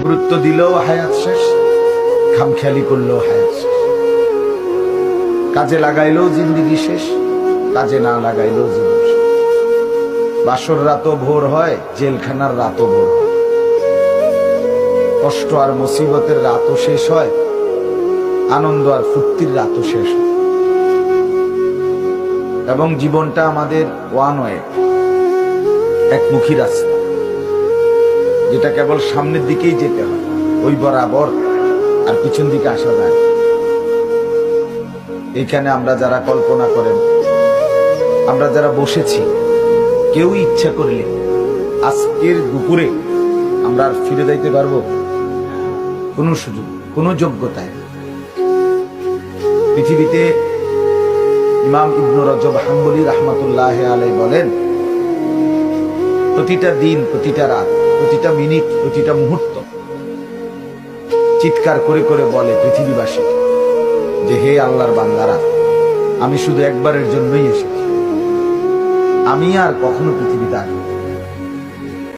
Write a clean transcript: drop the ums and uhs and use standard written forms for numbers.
গুরুত্ব দিলেও হায়াত শেষ, খামখেয়ালি করলেও হায়াত শেষ। কাজে লাগাইলেও জিন্দিগি শেষ, কাজে না লাগাইলেও জীবন শেষ। বাসর রাতও ভোর হয়, জেলখানার রাতও ভোর হয়। কষ্ট আর মুসিবতের রাতও শেষ হয়, আনন্দ আর ফুর্তির রাতও শেষ হয়। এবং জীবনটা আমাদের ওয়ান ওয়ে, একমুখী রাস্তা, যেটা কেবল সামনের দিকেই যেতে হয়, ওই বরাবর, আর পিছন দিকে আসা যায়। এইখানে আমরা যারা কল্পনা করেন, আমরা যারা বসেছি, কেউ ইচ্ছা করলে আজকের দুপুরে আমরা আর ফিরে যাইতে পারবো? কোন সুযোগ, কোন যোগ্যতায়? পৃথিবীতে ইমাম ইবনে রজব হাম্বলী রাহমাতুল্লাহ আলাইহি বলেন, প্রতিটা দিন, প্রতিটা রাত, প্রতিটা মিনিট, প্রতিটা মুহূর্ত চিৎকার করে করে বলে পৃথিবীবাসী যে, হে আল্লাহর বান্দারা, আমি শুধু একবারের জন্যই এসেছি, আমি আর কখনো পৃথিবীতে আসবো।